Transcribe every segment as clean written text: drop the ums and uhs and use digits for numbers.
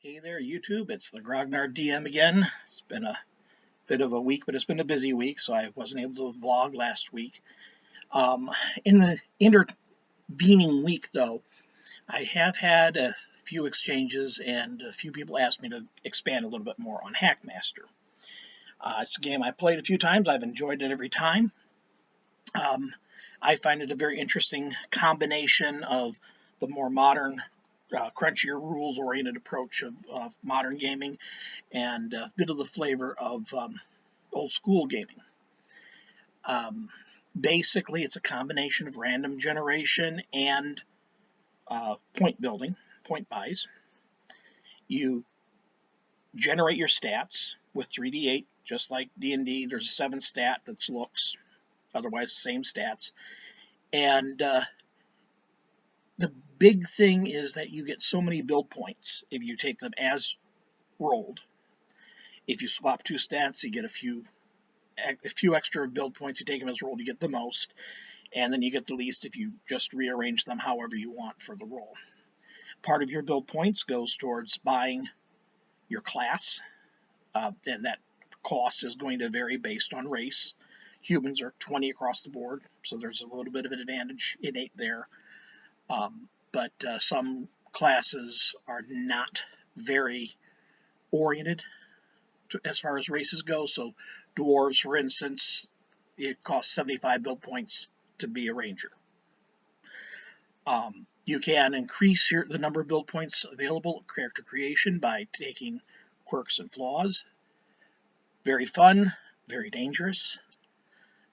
Hey there, YouTube. It's the Grognard DM again. It's been a bit of a week, but it's been a busy week, so I wasn't able to vlog last week. In the intervening week, though, I have had a few exchanges, and a few people asked me to expand a little bit more on HackMaster. It's a game I played a few times. I've enjoyed it every time. I find it a very interesting combination of the more modern crunchier rules-oriented approach of modern gaming and a bit of the flavor of old school gaming. Basically, it's a combination of random generation and point building, point buys. You generate your stats with 3d8, just like D&D. There's a 7 stat that's looks, otherwise same stats. And the big thing is that you get so many build points if you take them as rolled. If you swap 2 stats, you get a few extra build points. You take them as rolled, you get the most, and then you get the least if you just rearrange them however you want for the roll. Part of your build points goes towards buying your class, and that cost is going to vary based on race. Humans are 20 across the board, so there's a little bit of an advantage innate there. But some classes are not very oriented as far as races go. So dwarves, for instance, it costs 75 build points to be a ranger. You can increase the number of build points available at character creation by taking quirks and flaws. Very fun, very dangerous.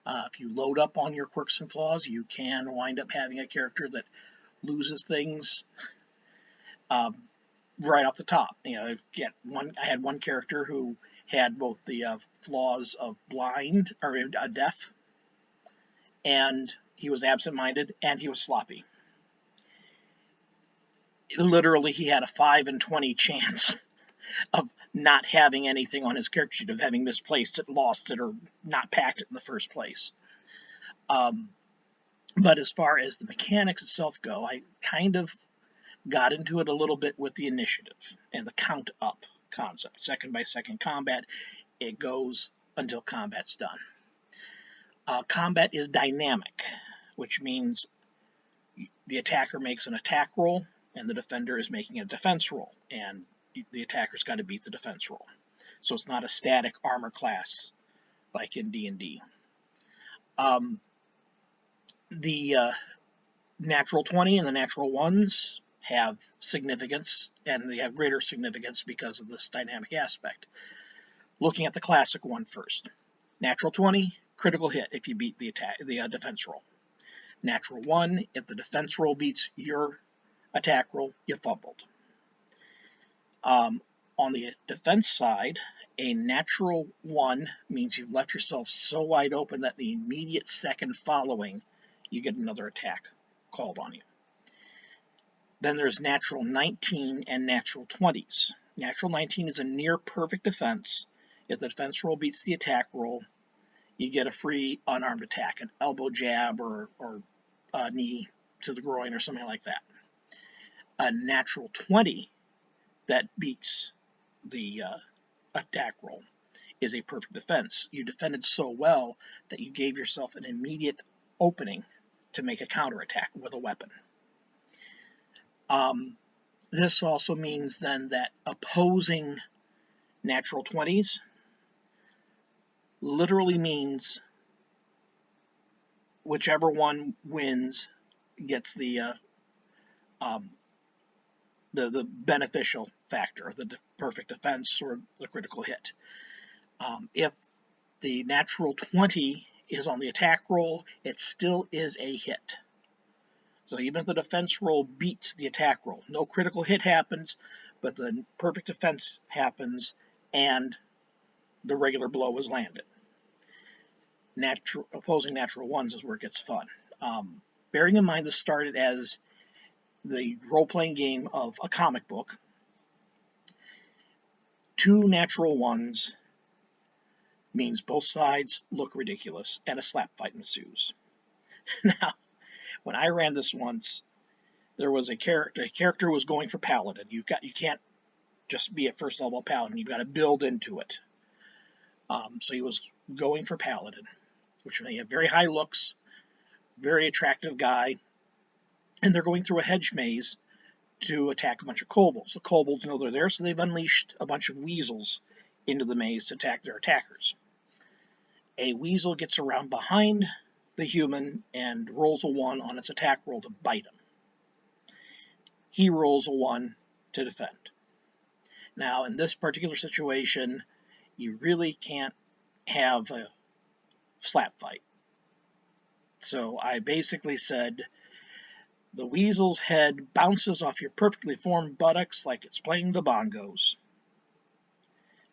If you load up on your quirks and flaws, you can wind up having a character that loses things right off the top. I had one character who had both the flaws of blind or deaf, and he was absent-minded, and he was sloppy. Literally, he had a 5 in 20 chance of not having anything on his character sheet, of having misplaced it, lost it, or not packed it in the first place. But as far as the mechanics itself go, I kind of got into it a little bit with the initiative and the count up concept. Second by second combat, it goes until combat's done. Combat is dynamic, which means the attacker makes an attack roll and the defender is making a defense roll, and the attacker's got to beat the defense roll. So it's not a static armor class like in D&D. The natural 20 and the natural 1s have significance, and they have greater significance because of this dynamic aspect. Looking at the classic one first. Natural 20, critical hit if you beat the defense roll. Natural 1, if the defense roll beats your attack roll, you fumbled. On the defense side, a natural 1 means you've left yourself so wide open that the immediate second following, you get another attack called on you. Then there's natural 19 and natural 20s. Natural 19 is a near perfect defense. If the defense roll beats the attack roll, you get a free unarmed attack, an elbow jab or a knee to the groin or something like that. A natural 20 that beats the attack roll is a perfect defense. You defended so well that you gave yourself an immediate opening to make a counterattack with a weapon. This also means then that opposing natural 20s literally means whichever one wins gets the beneficial factor, the perfect defense or the critical hit. If the natural 20 is on the attack roll, it still is a hit. So even if the defense roll beats the attack roll, no critical hit happens, but the perfect defense happens and the regular blow is landed. Opposing natural 1s is where it gets fun. Bearing in mind this started as the role-playing game of a comic book, 2 natural 1s means both sides look ridiculous and a slap fight ensues. Now, when I ran this once, there was a character was going for paladin. You can't just be a first level paladin. You've got to build into it. So he was going for paladin, which means he had very high looks, very attractive guy, and they're going through a hedge maze to attack a bunch of kobolds. The kobolds know they're there, so they've unleashed a bunch of weasels into the maze to attack their attackers. A weasel gets around behind the human and rolls a 1 on its attack roll to bite him. He rolls a 1 to defend. Now, in this particular situation, you really can't have a slap fight. So I basically said, the weasel's head bounces off your perfectly formed buttocks like it's playing the bongos.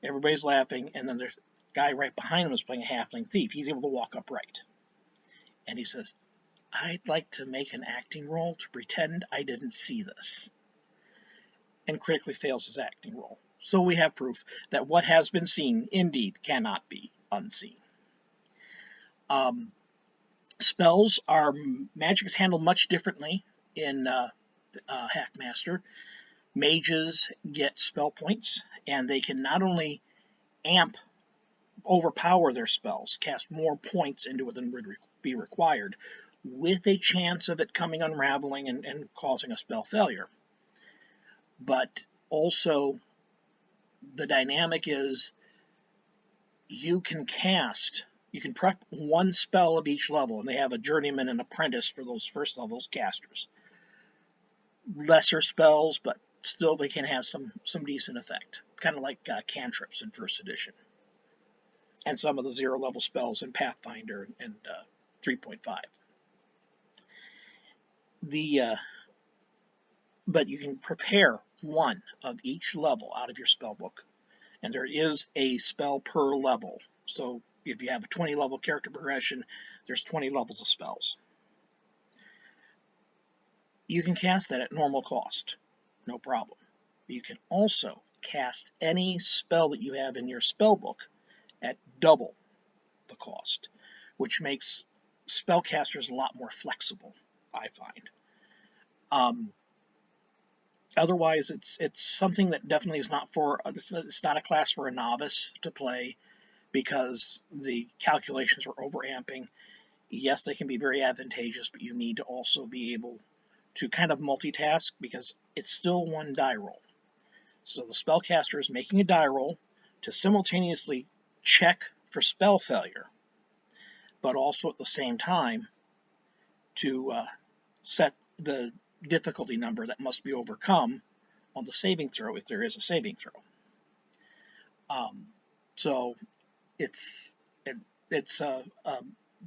Everybody's laughing, and then there's a guy right behind him is playing a halfling thief. He's able to walk upright. And he says, I'd like to make an acting roll to pretend I didn't see this. And critically fails his acting roll. So we have proof that what has been seen indeed cannot be unseen. Spells are, magic is handled much differently in HackMaster. Mages get spell points, and they can not only overpower their spells, cast more points into it than would be required, with a chance of it coming unraveling and causing a spell failure. But also, the dynamic is you can prep one spell of each level, and they have a journeyman and apprentice for those first levels casters. Lesser spells, but still they can have some decent effect, kind of like cantrips in first edition, and some of the 0 level spells in Pathfinder and 3.5. But you can prepare 1 of each level out of your spell book, and there is a spell per level. So if you have a 20 level character progression, there's 20 levels of spells. You can cast that at normal cost, no problem. You can also cast any spell that you have in your spell book at double the cost, which makes spellcasters a lot more flexible, I find. Otherwise, it's something that definitely is not it's not a class for a novice to play, because the calculations are overamping. Yes, they can be very advantageous, but you need to also be able to kind of multitask, because it's still one die roll. So the spellcaster is making a die roll to simultaneously check for spell failure, but also at the same time to set the difficulty number that must be overcome on the saving throw, if there is a saving throw. So it's a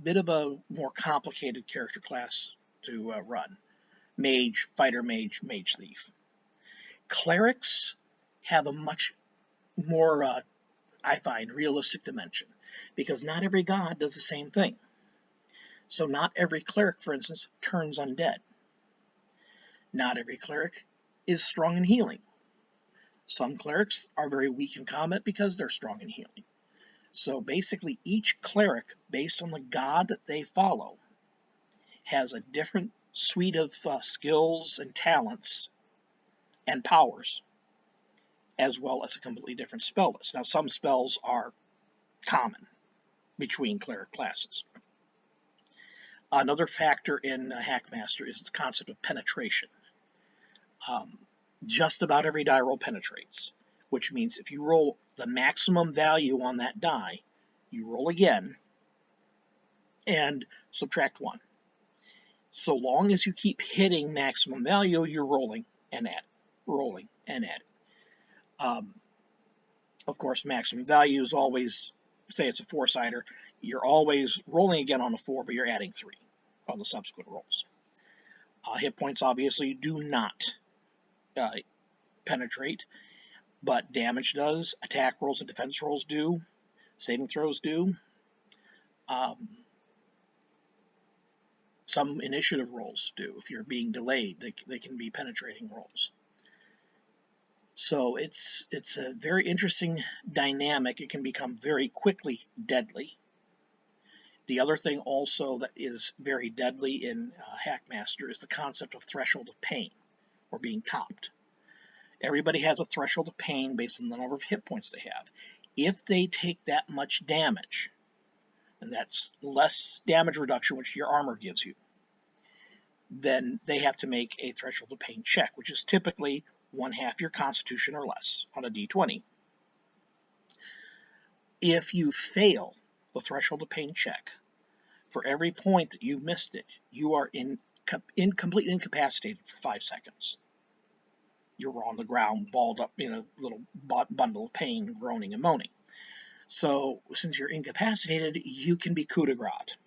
bit of a more complicated character class to run. Mage, fighter mage, mage thief. Clerics have a much more, I find, realistic dimension, because not every god does the same thing. So not every cleric, for instance, turns undead. Not every cleric is strong in healing. Some clerics are very weak in combat because they're strong in healing. So basically, each cleric, based on the god that they follow, has a different suite of skills and talents and powers, as well as a completely different spell list. Now, some spells are common between cleric classes. Another factor in HackMaster is the concept of penetration. Just about every die roll penetrates, which means if you roll the maximum value on that die, you roll again and subtract 1. So long as you keep hitting maximum value, you're rolling and add, rolling and add. Of course, maximum value is always, say it's a 4-sider, you're always rolling again on a 4, but you're adding 3 on the subsequent rolls. Hit points obviously do not penetrate, but damage does, attack rolls and defense rolls do, saving throws do. Some initiative rolls do. If you're being delayed, they can be penetrating rolls. So it's a very interesting dynamic. It can become very quickly deadly. The other thing also that is very deadly in HackMaster is the concept of threshold of pain, or being topped. Everybody has a threshold of pain based on the number of hit points they have. If they take that much damage, and that's less damage reduction, which your armor gives you, then they have to make a threshold of pain check, which is typically 1/2 your constitution or less on a d20. If you fail the threshold of pain check, for every point that you missed it, you are completely incapacitated for 5 seconds. You're on the ground, balled up in a little bundle of pain, groaning and moaning. So since you're incapacitated, you can be coup de grace.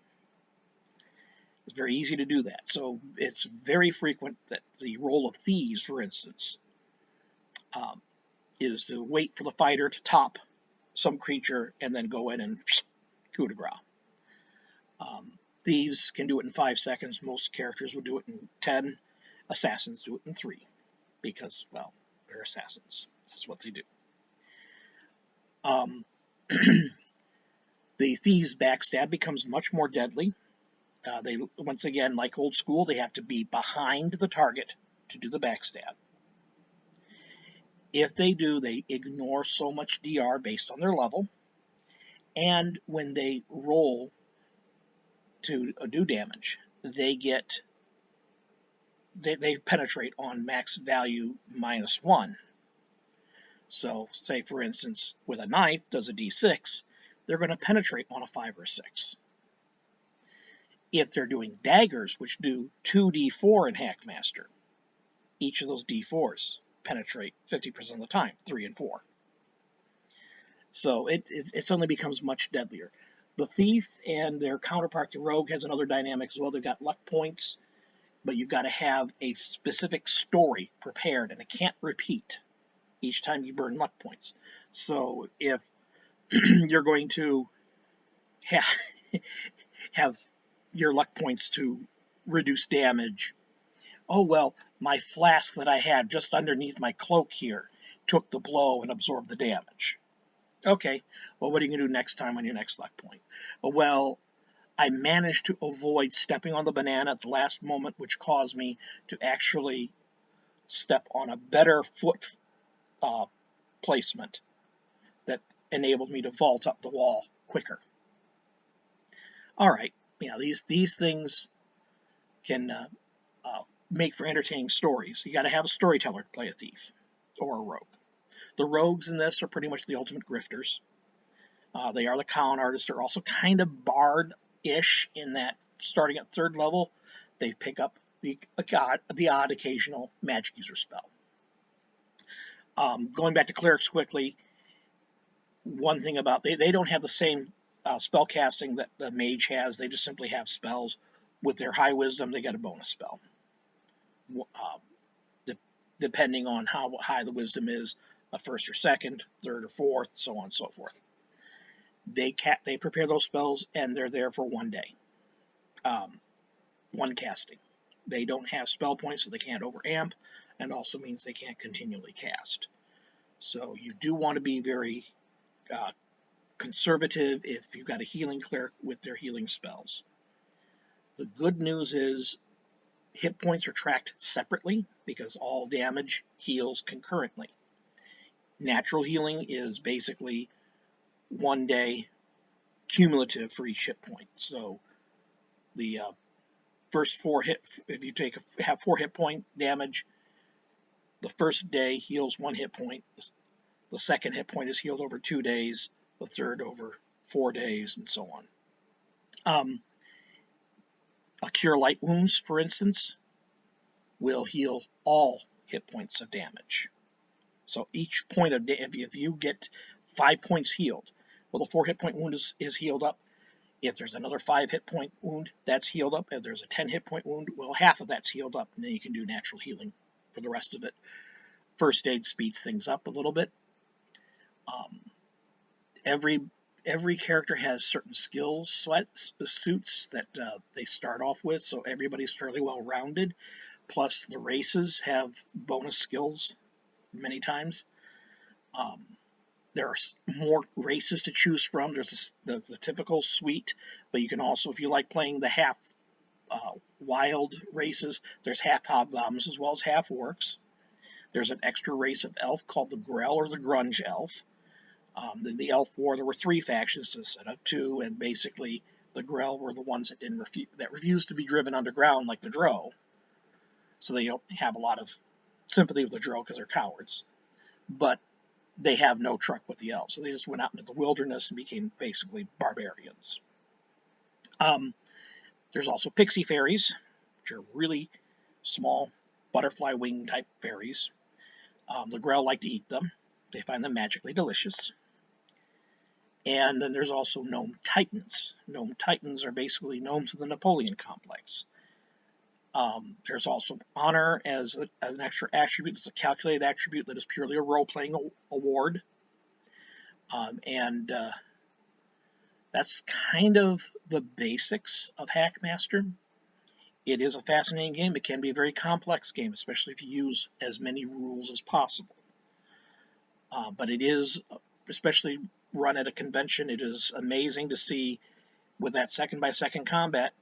It's very easy to do that. So it's very frequent that the role of thieves, for instance, is to wait for the fighter to top some creature and then go in and coup de grace. Thieves can do it in 5 seconds. Most characters would do it in 10. Assassins do it in 3 because, well, they're assassins. That's what they do. The thieves' backstab becomes much more deadly. They, once again, like old school, they have to be behind the target to do the backstab. If they do, they ignore so much DR based on their level. And when they roll to do damage, they penetrate on max value -1. So, say for instance, with a knife does a d6, they're going to penetrate on a 5 or 6. If they're doing daggers, which do 2d4 in HackMaster, each of those d4s penetrate 50% of the time, 3 and 4. So it suddenly becomes much deadlier. The thief and their counterpart, the rogue, has another dynamic as well. They've got luck points, but you've got to have a specific story prepared, and it can't repeat each time you burn luck points. So if you're going to have your luck points to reduce damage, oh well, my flask that I had just underneath my cloak here took the blow and absorbed the damage. Okay, well, what are you going to do next time on your next luck point? Well, I managed to avoid stepping on the banana at the last moment, which caused me to actually step on a better foot placement that enabled me to vault up the wall quicker. All right, these things can make for entertaining stories. You got to have a storyteller to play a thief or a rogue. The rogues in this are pretty much the ultimate grifters. They are the con artists. They're also kind of bard-ish in that starting at 3rd level, they pick up the odd occasional magic user spell. Going back to clerics quickly, one thing about they don't have the same spell casting that the mage has. They just simply have spells. With their high wisdom, they get a bonus spell. Depending on how high the wisdom is, a 1st or 2nd, 3rd or 4th, so on and so forth. They prepare those spells, and they're there for 1 day. 1 casting. They don't have spell points, so they can't overamp, and also means they can't continually cast. So you do want to be very conservative if you've got a healing cleric with their healing spells. The good news is hit points are tracked separately because all damage heals concurrently. Natural healing is basically 1 day cumulative for each hit point. So the first 4 if you have 4 hit point damage, the first day heals 1 hit point. The second hit point is healed over 2 days. The third over 4 days, and so on. A Cure Light Wounds, for instance, will heal all hit points of damage. So each point of if you get 5 points healed, well, the 4 hit point wound is healed up. If there's another 5 hit point wound, that's healed up. If there's a 10 hit point wound, well, half of that's healed up, and then you can do natural healing for the rest of it. First aid speeds things up a little bit. Every character has certain skills suits that they start off with, so everybody's fairly well rounded. Plus, the races have bonus skills many times. There are more races to choose from. There's the typical suite, but you can also, if you like playing the half wild races, there's half hobgoblins as well as half orcs. There's an extra race of elf called the Grell or the Grunge Elf. In the Elf War, there were 3 factions instead of 2, and basically the Grell were the ones that refused to be driven underground like the Drow. So they don't have a lot of sympathy with the Drow because they're cowards. But they have no truck with the elves, so they just went out into the wilderness and became basically barbarians. There's also pixie fairies, which are really small butterfly wing type fairies. The Grell like to eat them. They find them magically delicious. And then there's also gnome titans. Gnome titans are basically gnomes of the Napoleon complex. There's also honor as an extra attribute. It's a calculated attribute that is purely a role-playing award. That's kind of the basics of HackMaster. It is a fascinating game. It can be a very complex game, especially if you use as many rules as possible. But it is, especially run at a convention, it is amazing to see with that second-by-second combat,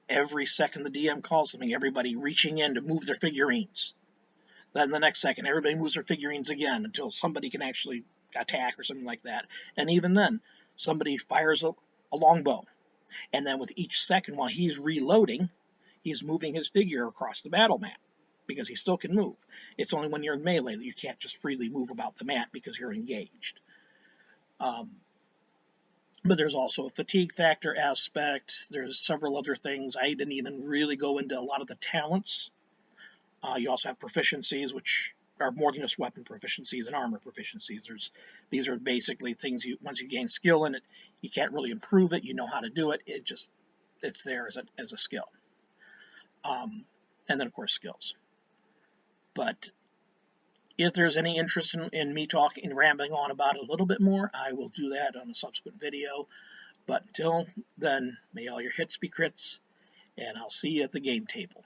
every second the DM calls something, everybody reaching in to move their figurines. Then the next second, everybody moves their figurines again until somebody can actually attack or something like that. And even then, somebody fires a longbow. And then with each second, while he's reloading, he's moving his figure across the battle mat because he still can move. It's only when you're in melee that you can't just freely move about the mat because you're engaged. But there's also a fatigue factor aspect. There's several other things. I didn't even really go into a lot of the talents. You also have proficiencies, which are more than just weapon proficiencies and armor proficiencies. These are basically things once you gain skill in it, you can't really improve it. You know how to do it. It's there as a skill. And then of course skills. But if there's any interest in me talking and rambling on about it a little bit more, I will do that on a subsequent video. But until then, may all your hits be crits, and I'll see you at the game table.